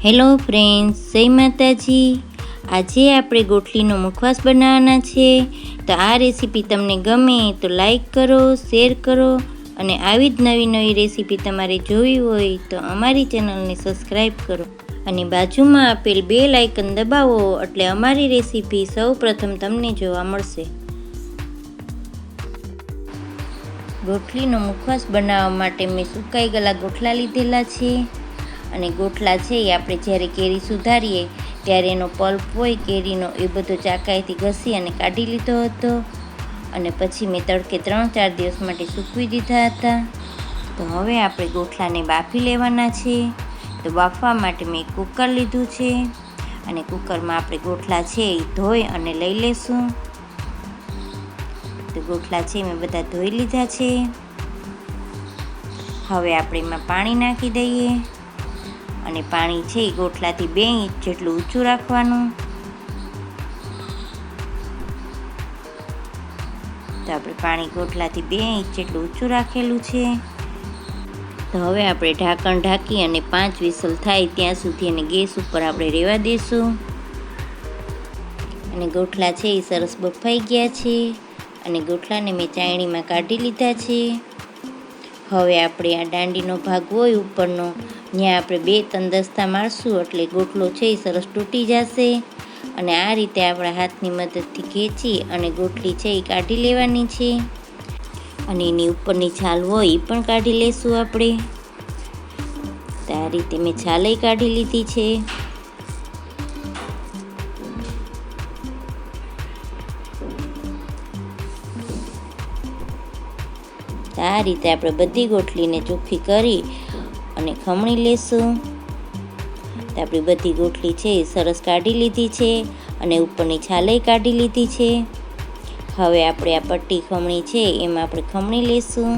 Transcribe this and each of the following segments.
Hello friends, જય માતાજી. આજે આપણે ગોટલીનો મુખવાસ બનાવવાના છે. તો આ રેસીપી તમને ગમે તો લાઈક કરો, શેર કરો અને આવી જ નવી નવી રેસીપી તમારે જોવી હોય તો અમારી ચેનલને સબસ્ક્રાઈબ કરો અને બાજુમાં આપેલ બેલ આઇકન દબાવો એટલે અમારી રેસીપી સૌ પ્રથમ તમને જોવા મળશે. ગોટલીનો મુખવાસ બનાવવા માટે મેં સુકાઈ ગયેલા ગોટલા લીધેલા છે. અને ગોટલા છે એ આપણે જ્યારે કેરી સુધારીએ ત્યારે એનો પલ્પ હોય કેરીનો એ બધો ચાકાઈથી ઘસી અને કાઢી લીધો હતો. અને પછી મેં તડકે 3-4 દિવસ માટે સૂકવી દીધા હતા. તો હવે આપણે ગોટલાને બાફી લેવાના છે. તો બાફવા માટે મેં કુકર લીધું છે અને કુકરમાં આપણે ગોટલા છે એ ધોઈ અને લઈ લેશું. તો ગોટલા છે મેં બધા ધોઈ લીધા છે. હવે આપણે એમાં પાણી નાખી દઈએ અને પાણી છે એ ગોટલાથી 2 ઇંચ જેટલું ઊંચું રાખવાનું. તો આપણે પાણી ગોટલાથી 2 ઇંચ જેટલું ઊંચું રાખેલું છે. તો હવે આપણે ઢાંકણ ઢાંકી અને 5 વિસલ થાય ત્યાં સુધી એને ગેસ ઉપર આપણે રહેવા દઈશું. અને ગોટલા છે એ સરસ બફાઈ ગયા છે અને ગોટલાને મેં ચાયણીમાં કાઢી લીધા છે. હવે આપણે આ દાંડીનો ભાગ હોય ઉપરનો ત્યાં આપણે 2-3 દસ્તા મારશું એટલે ગોટલો છે એ સરસ તૂટી જશે. અને આ રીતે આપણા હાથની મદદથી ખેંચી અને ગોટલી છે એ કાઢી લેવાની છે. અને એની ઉપરની છાલ હોય એ પણ કાઢી લેશું આપણે. તો આ રીતે મેં છાલય કાઢી લીધી છે. તો આ રીતે આપણે બધી ગોટલીને ચોખ્ખી કરી અને ખમણી લેશું. તો આપણી બધી ગોટલી છે એ સરસ કાઢી લીધી છે અને ઉપરની છાલય કાઢી લીધી છે. હવે આપણે આ પટ્ટી ખમણી છે એમાં આપણે ખમણી લેશું.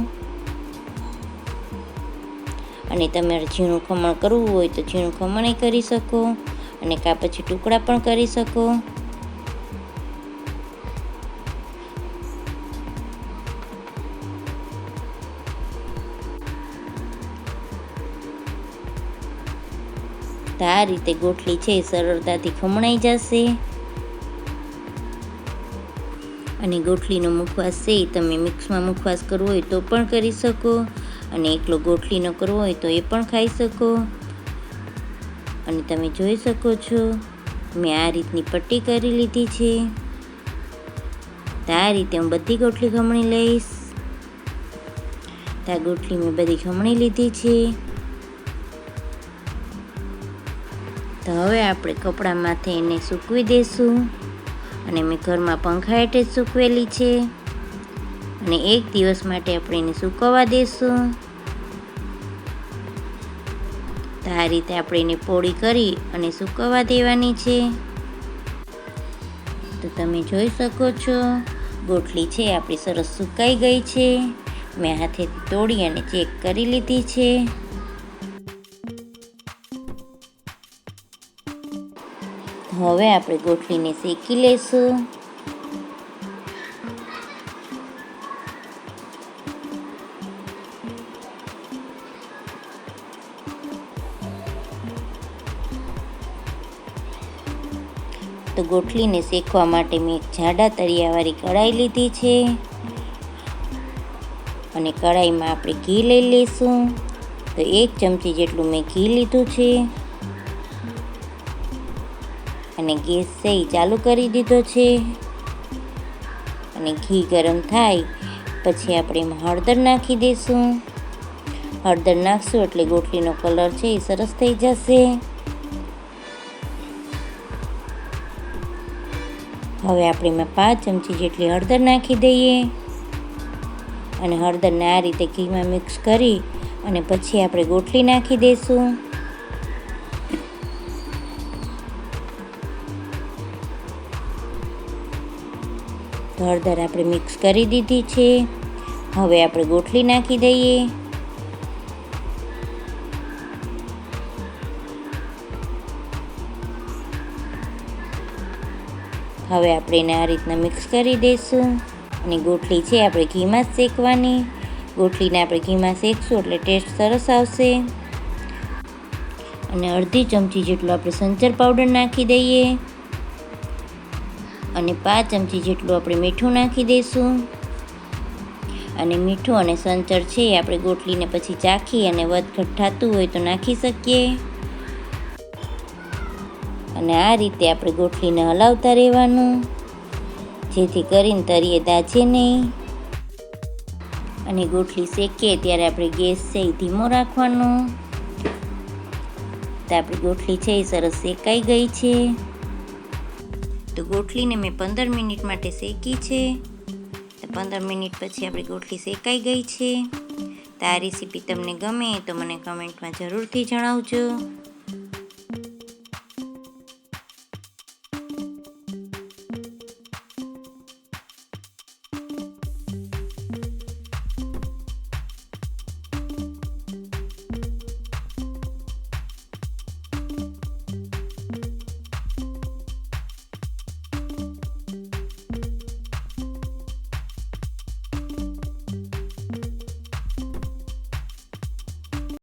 અને તમારે ઝીણું ખમણ કરવું હોય તો ઝીણું ખમણ કરી શકો અને કાં પછી ટુકડા પણ કરી શકો. તો આ રીતે ગોટલી છે સરળતાથી ખમણાઈ જશે. અને ગોટલીનો મુખવાસ છે તમે મિક્સમાં મુખવાસ કરવો હોય તો પણ કરી શકો અને એકલો ગોટલીનો કરવો હોય તો એ પણ ખાઈ શકો. અને તમે જોઈ શકો છો મેં આ રીતની પટ્ટી કરી લીધી છે. તો આ રીતે હું બધી ગોટલી ખમણી લઈશ. તો આ ગોટલી મેં બધી ખમણી લીધી છે. તો હવે આપણે કપડામાંથી એને સૂકવી દઈશું. અને મેં ઘરમાં પંખા હેઠે જ સૂકવેલી છે અને 1 દિવસ માટે આપણે એને સૂકવવા દઈશું. તો આ રીતે આપણે એને પોળી કરી અને સૂકવવા દેવાની છે. તો તમે જોઈ શકો છો ગોટલી છે આપણી સરસ સુકાઈ ગઈ છે. મેં હાથેથી તોડી અને ચેક કરી લીધી છે. હવે આપણે ગોટલીને શેકી લઈશું. તો ગોટલીને શેકવા માટે મેં એક જાડા તળિયાવાળી કઢાઈ લીધી છે અને કઢાઈમાં આપણે ઘી લઈ લઈશું. તો 1 ચમચી જેટલું મેં ઘી લીધું છે અને ગેસ છે એ ચાલુ કરી દીધો છે. અને ઘી ગરમ થાય પછી આપણે એમાં હળદર નાખી દઈશું. હળદર નાખશું એટલે ગોટલીનો કલર છે એ સરસ થઈ જશે. હવે આપણે એમાં 5 ચમચી જેટલી હળદર નાખી દઈએ અને હળદરને આ રીતે ઘીમાં મિક્સ કરી અને પછી આપણે ગોટલી નાખી દઈશું. તો હળદર આપણે મિક્સ કરી દીધી છે. હવે આપણે ગોટલી નાખી દઈએ. હવે આપણે એને આ રીતના મિક્સ કરી દઈશું. અને ગોટલી છે આપણે ઘીમાં જ શેકવાની. ગોટલીને આપણે ઘીમાં શેકશું એટલે ટેસ્ટ સરસ આવશે. અને અડધી ચમચી જેટલો આપણે સંચર પાવડર નાખી દઈએ અને 5 ચમચી જેટલું આપણે મીઠું નાખી દઈશું. અને મીઠું અને સંચર છે એ આપણે ગોટલીને પછી ચાખી અને વધઘટ થતું હોય તો નાખી શકીએ. અને આ રીતે આપણે ગોટલીને હલાવતા રહેવાનું, જેથી કરીને તળિયે દાજે નહીં. અને ગોટલી શેકીએ ત્યારે આપણે ગેસ છે એ ધીમો રાખવાનો. તો આપણી ગોટલી છે એ સરસ શેકાઈ ગઈ છે. તો ગોટલીને મેં 15 મિનિટ માટે શેકી છે. તો 15 મિનિટ પછી આપણી ગોટલી શેકાઈ ગઈ છે. તો આ રેસીપી તમને ગમે તો મને કમેન્ટમાં જરૂરથી જણાવજો.